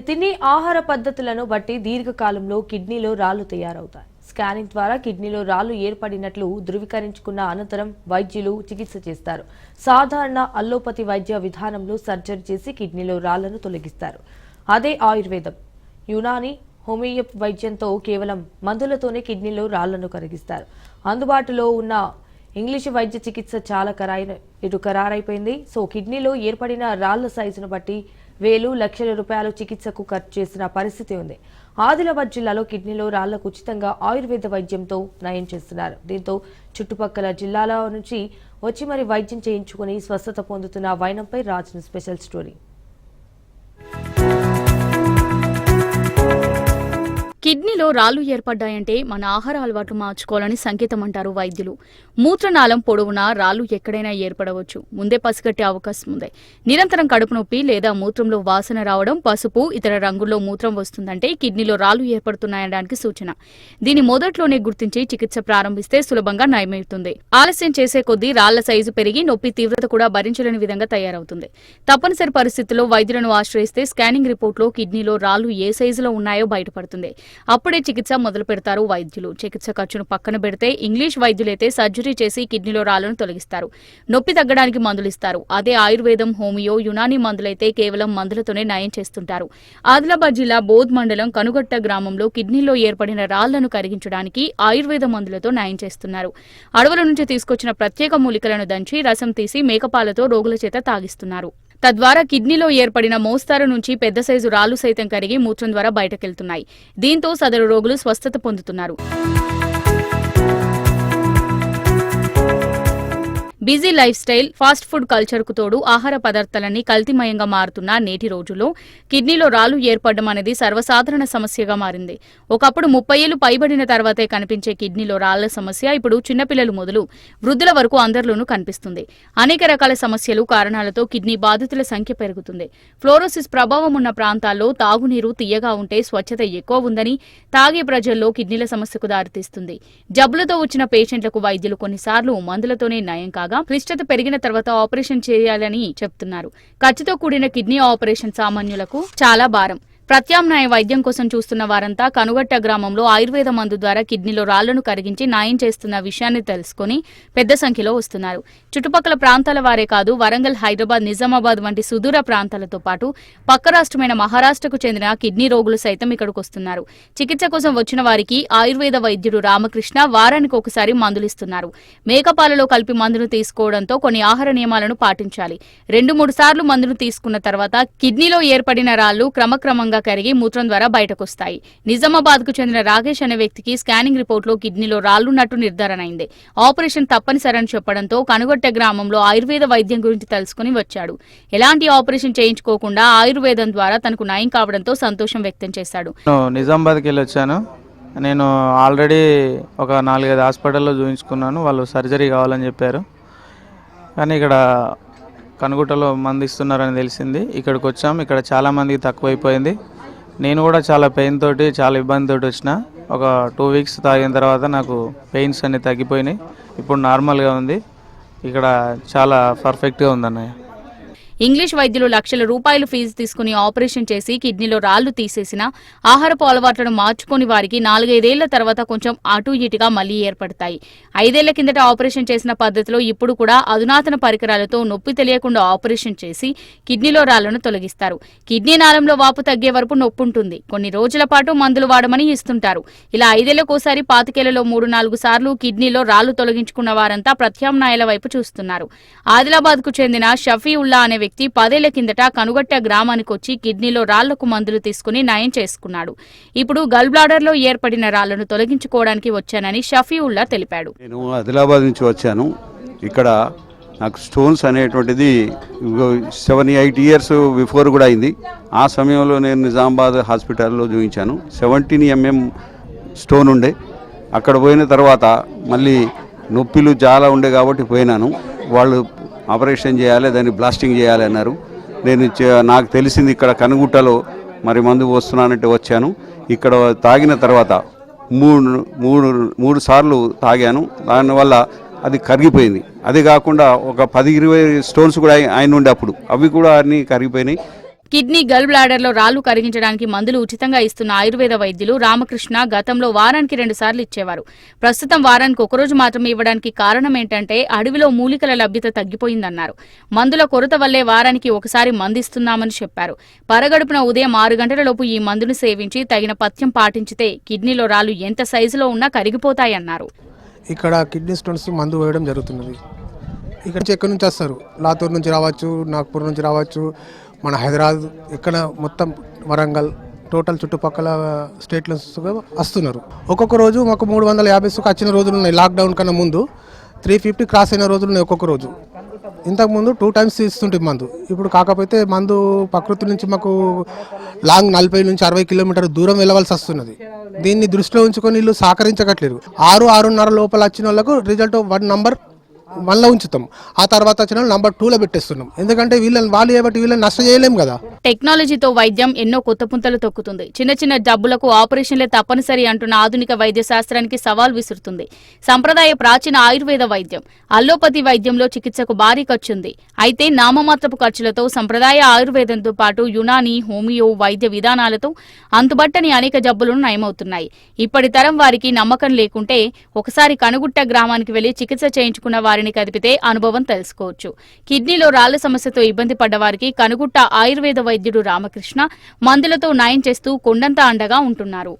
తిని ఆహార పద్ధతులను బట్టి దీర్ఘకాలంలో కిడ్నీలో రాళ్లు తయారవుతాయి. స్కానింగ్ ద్వారా కిడ్నీలో రాళ్లు ఏర్పడినట్లు ధృవీకరించుకున్న అనంతరం వైద్యులు చికిత్స చేస్తారు. సాధారణ అల్లోపతి వైద్య విధానంలో సర్జరీ చేసి కిడ్నీలో రాళ్లను తొలగిస్తారు. అదే ఆయుర్వేదం, యునాని, హోమియోపతి వైద్యంతో కేవలం మందులతోనే కిడ్నీలో రాళ్లను కరిగిస్తారు. అందుబాటులో ఉన్న ఇంగ్లీషు వైద్య చికిత్స చాలా ఖరారైపోయింది. సో కిడ్నీలో ఏర్పడిన రాళ్ల సైజును బట్టి వేలు లక్షల రూపాయలు చికిత్సకు ఖర్చు చేసిన పరిస్థితి ఉంది. ఆదిలాబాద్ జిల్లాలో కిడ్నీలో రాళ్లకు ఉచితంగా ఆయుర్వేద వైద్యంతో నయం చేస్తున్నారు. దీంతో చుట్టుపక్కల జిల్లాల నుంచి వచ్చి మరి వైద్యం చేయించుకుని స్వస్థత పొందుతున్న వైనంపై రాజును స్పెషల్ స్టోరీ. కిడ్నీలో రాళ్లు ఏర్పడ్డాయంటే మన ఆహార అలవాట్లు మార్చుకోవాలని సంకేతం అంటారు వైద్యులు. మూత్రనాళం పొడవునా రాళ్లు ఎక్కడైనా ఏర్పడవచ్చు. ముందే పసిగట్టే అవకాశం ఉంది. నిరంతరం కడుపు నొప్పి లేదా మూత్రంలో వాసన రావడం, పసుపు, ఇతర రంగుల్లో మూత్రం వస్తుందంటే కిడ్నీలో రాళ్లు ఏర్పడుతున్నాయనడానికి సూచన. దీని మొదట్లోనే గుర్తించి చికిత్స ప్రారంభిస్తే సులభంగా నయమవుతుంది. ఆలస్యం చేసే కొద్దీ రాళ్ల సైజు పెరిగి నొప్పి తీవ్రత కూడా భరించలేని విధంగా తయారవుతుంది. తప్పనిసరి పరిస్థితుల్లో వైద్యులను ఆశ్రయిస్తే స్కానింగ్ రిపోర్టులో కిడ్నీలో రాళ్లు ఏ సైజులో ఉన్నాయో బయటపడుతుంది. అప్పుడే చికిత్స మొదలు పెడతారు వైద్యులు. చికిత్స ఖర్చును పక్కన పెడితే ఇంగ్లీష్ వైద్యులైతే సర్జరీ చేసి కిడ్నీలో రాళ్లను తొలగిస్తారు. నొప్పి తగ్గడానికి మందులు ఇస్తారు. అదే ఆయుర్వేదం, హోమియో, యునాని మందులైతే కేవలం మందులతోనే నయం చేస్తుంటారు. ఆదిలాబాద్ జిల్లా బోధ్ మండలం కనుగట్ట గ్రామంలో కిడ్నీలో ఏర్పడిన రాళ్లను కరిగించడానికి ఆయుర్వేద మందులతో నయం చేస్తున్నారు. అడవుల నుంచి తీసుకొచ్చిన ప్రత్యేక మూలికలను దంచి రసం తీసి మేకపాలతో రోగుల చేత తాగిస్తున్నారు. తద్వారా కిడ్నీలో ఏర్పడిన మోస్తారు నుంచి పెద్ద సైజు రాళ్లు సైతం కరిగి మూత్రం ద్వారా బయటకెళ్తున్నాయి. దీంతో సదరు రోగులు స్వస్థత పొందుతున్నారు. Busy life style, fast food culture కు తోడు ఆహార పదార్థాలన్నీ కల్తీమయంగా మారుతున్న నేటి రోజుల్లో కిడ్నీలో రాళ్లు ఏర్పడడం అనేది సర్వసాధారణ సమస్యగా మారింది. ఒకప్పుడు 30 ఏళ్లు పైబడిన తర్వాతే కనిపించే కిడ్నీలో రాళ్ల సమస్య ఇప్పుడు చిన్నపిల్లలు మొదలు వృద్ధుల వరకు అందరిలోనూ కనిపిస్తుంది. అనేక రకాల సమస్యలు, కారణాలతో కిడ్నీ బాధితుల సంఖ్య పెరుగుతుంది. ఫ్లోరోసిస్ ప్రభావం ఉన్న ప్రాంతాల్లో తాగునీరు తీయగా ఉంటే స్వచ్ఛత ఎక్కువ ఉందని తాగే ప్రజల్లో కిడ్నీల సమస్యకు దారితీస్తుంది. జబ్బులతో వచ్చిన పేషెంట్లకు వైద్యులు కొన్నిసార్లు మందులతోనే నయం కాగా క్లిష్టత పెరిగిన తర్వాత ఆపరేషన్ చేయాలని చెప్తున్నారు. ఖర్చుతో కూడిన కిడ్నీ ఆపరేషన్ సామాన్యులకు చాలా భారం. ప్రత్యామ్నాయ వైద్యం కోసం చూస్తున్న వారంతా కనుగట్ట గ్రామంలో ఆయుర్వేద మందు ద్వారా కిడ్నీలో రాళ్లను కరిగించి న్యాయం చేస్తున్న విషయాన్ని తెలుసుకుని పెద్ద సంఖ్యలో వస్తున్నారు. చుట్టుపక్కల ప్రాంతాల వారే కాదు, వరంగల్, హైదరాబాద్, నిజామాబాద్ వంటి సుదూర ప్రాంతాలతో పాటు పక్క రాష్ట్రమైన మహారాష్ట్రకు చెందిన కిడ్నీ రోగులు సైతం ఇక్కడికి వస్తున్నారు. చికిత్స కోసం వచ్చిన వారికి ఆయుర్వేద వైద్యుడు రామకృష్ణ వారానికి ఒకసారి మందులిస్తున్నారు. మేకపాలలో కలిపి మందును తీసుకోవడంతో కొన్ని ఆహార నియమాలను పాటించాలి. 2-3 సార్లు మందును తీసుకున్న తర్వాత కిడ్నీలో ఏర్పడిన రాళ్లు క్రమక్రమంగా కరిగి మూత్రం ద్వారా బయటకొస్తాయి. నిజామాబాద్ కు చెందిన రాకేష్ అనే వ్యక్తికి స్కానింగ్ రిపోర్టులో కిడ్నీలో రాళ్లున్నట్టు నిర్ధారణ అయింది. ఆపరేషన్ తప్పనిసరని చెప్పడంతో కనుగొట్ట గ్రామంలో ఆయుర్వేద వైద్యం గురించి తెలుసుకుని వచ్చాడు. ఎలాంటి ఆపరేషన్ చేయించుకోకుండా ఆయుర్వేదం ద్వారా తనకు నయం కావడంతో సంతోషం వ్యక్తం చేశాడు. నిజామాబాద్కి వెళ్ళి వచ్చాను. నేను ఆల్రెడీ ఒక 4-5 హాస్పిటల్లో చూపించుకున్నాను. వాళ్ళు సర్జరీ కావాలని చెప్పారు. కానీ ఇక్కడ కనుగుట్టలో మందు ఇస్తున్నారని తెలిసింది. ఇక్కడికి వచ్చాం. ఇక్కడ చాలా మందికి తక్కువైపోయింది. నేను కూడా చాలా పెయిన్ తోటి, చాలా ఇబ్బందితోటి వచ్చిన. ఒక 2 వీక్స్ తాగిన తర్వాత నాకు పెయిన్స్ అన్ని తగ్గిపోయినాయి. ఇప్పుడు నార్మల్గా ఉంది. ఇక్కడ చాలా పర్ఫెక్ట్గా ఉందన్నయ్య. ఇంగ్లీష్ వైద్యులు లక్షల రూపాయలు ఫీజు తీసుకుని ఆపరేషన్ చేసి కిడ్నీలో రాళ్లు తీసేసిన ఆహారపు అలవాట్లను మార్చుకుని వారికి 4-5 ఏళ్ల తర్వాత కొంచెం అటు ఇటుగా మళ్లీ ఏర్పడతాయి. 5 ఏళ్ల కిందట ఆపరేషన్ చేసిన పద్ధతిలో ఇప్పుడు కూడా అధునాతన పరికరాలతో నొప్పి తెలియకుండా ఆపరేషన్ చేసి కిడ్నీలో రాళ్లను తొలగిస్తారు. కిడ్నీ నాళంలో వాపు తగ్గే వరకు నొప్పి ఉంటుంది. కొన్ని రోజుల పాటు మందులు వాడమని ఇస్తుంటారు. ఇలా 5 ఏళ్లకోసారి 25 ఏళ్లలో 3-4 సార్లు కిడ్నీలో రాళ్లు తొలగించుకున్న వారంతా ప్రత్యామ్నాయాల వైపు చూస్తున్నారు. ఆదిలాబాద్ కు చెందిన షఫీఉల్లా అనే వ్యక్తి 10 ఏళ్ల కిందట కనుగట్ట గ్రామానికి వచ్చి కిడ్నీలో రాళ్లకు మందులు తీసుకుని నయం చేసుకున్నాడు. ఇప్పుడు గల్ బ్లాడర్ లో ఏర్పడిన రాళ్లను తొలగించుకోవడానికి వచ్చానని షఫీఉల్లా తెలిపాడు. నేను ఆదిలాబాద్ నుంచి వచ్చాను. ఇక్కడ నాకు స్టోన్స్ అనేటువంటిది 7-8 ఇయర్స్ బిఫోర్ కూడా అయింది. ఆ సమయంలో నేను నిజామాబాద్ హాస్పిటల్లో చూపించాను. 17 mm స్టోన్ ఉండే. అక్కడ పోయిన తర్వాత మళ్ళీ నొప్పిలు చాలా ఉండే కాబట్టి పోయినాను. వాళ్ళు ఆపరేషన్ చేయాలి, దాన్ని బ్లాస్టింగ్ చేయాలి అన్నారు. నాకు తెలిసింది ఇక్కడ కనుగుట్టలో మరి మందు వస్తున్నానంటే వచ్చాను. ఇక్కడ తాగిన తర్వాత మూడు సార్లు తాగాను. దానివల్ల అది కరిగిపోయింది. అది కాకుండా ఒక 10-20 స్టోన్స్ కూడా ఆయన ఉండే అప్పుడు అవి కూడా అన్నీ కరిగిపోయినాయి. కిడ్నీ గల్ బ్లాడర్లో రాళ్లు కరిగించడానికి మందులు ఉచితంగా ఇస్తున్న ఆయుర్వేద వైద్యులు రామకృష్ణ గతంలో వారానికి 2 సార్లు ఇచ్చేవారు. ప్రస్తుతం వారానికి ఒకరోజు మాత్రమే ఇవ్వడానికి కారణం ఏంటంటే అడవిలో మూలికల లభ్యత తగ్గిపోయిందన్నారు. మందుల కొరత వల్లే వారానికి ఒకసారి మందిస్తున్నామని చెప్పారు. పరగడుపున ఉదయం 6 గంటలలోపు ఈ మందును సేవించి తగిన పథ్యం పాటించితే కిడ్నీలో రాళ్లు ఎంత సైజులో ఉన్నా కరిగిపోతాయన్నారు. ఇక్కడ కిడ్నీ స్టోన్స్ మందు వేయడం జరుగుతున్నది. ఇక్కడ ఎక్కడి నుంచి వస్తారు, లాతూర్ నుంచి రావచ్చు, నాగ్పూర్ నుంచి రావచ్చు, మన హైదరాబాద్ ఇక్కడ మొత్తం వరంగల్ టోటల్ చుట్టుపక్కల స్టేట్ల వస్తున్నారు. ఒక్కొక్క రోజు మాకు 350 సుఖ వచ్చిన రోజులు ఉన్నాయి. లాక్డౌన్ కన్నా ముందు 350 క్రాస్ అయిన రోజులు ఉన్నాయి ఒక్కొక్క రోజు. ఇంతకుముందు 2 టైమ్స్ ఇస్తుంటే మందు. ఇప్పుడు కాకపోతే మందు ప్రకృతి నుంచి మాకు లాంగ్ 40 నుంచి 60 కిలోమీటర్ దూరం వెళ్ళవలసి వస్తున్నది. దీన్ని దృష్టిలో ఉంచుకొని వీళ్ళు సహకరించగట్లేరు. 6-6:30 లోపల వచ్చిన వాళ్ళకు రిజల్ట్ 1 నంబర్ 1లో ఉంచుతాం. ఆ తర్వాత వచ్చిన నంబర్ 2లో పెట్టేస్తున్నాం. ఎందుకంటే వాళ్ళు ఏబట్టి వీళ్ళని నష్టం చేయలేం కదా. టెక్నాలజీతో వైద్యం ఎన్నో కొత్త పుంతలు తొక్కుతుంది. చిన్న చిన్న జబ్బులకు ఆపరేషన్లే తప్పనిసరి అంటున్న ఆధునిక వైద్య శాస్త్రానికి సవాల్ విసురుతుంది. సంప్రదాయ ప్రాచీన ఆయుర్వేద వైద్యం, అల్లోపతి వైద్యంలో చికిత్సకు భారీ ఖర్చుంది. అయితే నామమాత్రపు ఖర్చులతో సంప్రదాయ ఆయుర్వేదంతో పాటు యునాని, హోమియో వైద్య విధానాలతో అంతుబట్టని అనేక జబ్బులను నయమవుతున్నాయి. ఇప్పటి తరం వారికి నమ్మకం లేకుంటే ఒకసారి కనుగుట్ట గ్రామానికి వెళ్లి చికిత్స చేయించుకున్న వారిని కదిపితే అనుభవం తెలుసుకోవచ్చు. కిడ్నీలో రాళ్ల సమస్యతో ఇబ్బంది పడ్డ వారికి కనుగుట్ట ఆయుర్వేద వైద్యుడు రామకృష్ణ మందులతో నయం చేస్తూ కొండంత అండగా ఉంటున్నారు.